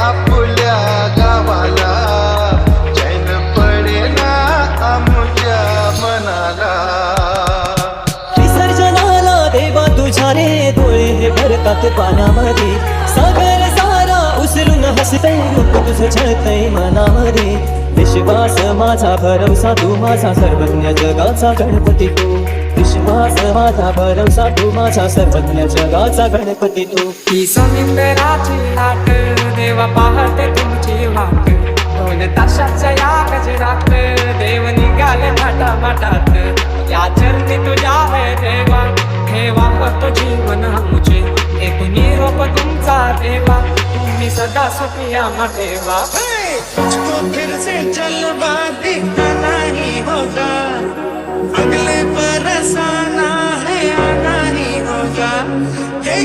आपल्या गावाला, चैन पडेना आमच्या मनाला. विसर्जनाला देवा तुझ्या रे डोळे भरतात पाण्यामध्ये, सागर सारा उचलून हसतय रूप तुझं छळतय मनामध्ये. विश्वास माझा भरवसा तू माझा सर्वज्ञ जगाचा गणपती तू, विश्वास माझा भरवसा तू माझा सर्वज्ञ जगाचा गणपती तू. ही समिंदराची लाट देवा पाहते तुमची वाट, ढोल ताशाच्या या गजरात देव निघाले थाटामाटात. या चरणी तुझ्या है देवा, ठेवा तो जीवन आमचे, एक निरोप तुमचा देवा, तुम्ही सदा सुखी आम्हा ठेवा. तुझको फिर से जलवा दिखाना ही होगा, अगले बरस आना है आना ही होगा. हे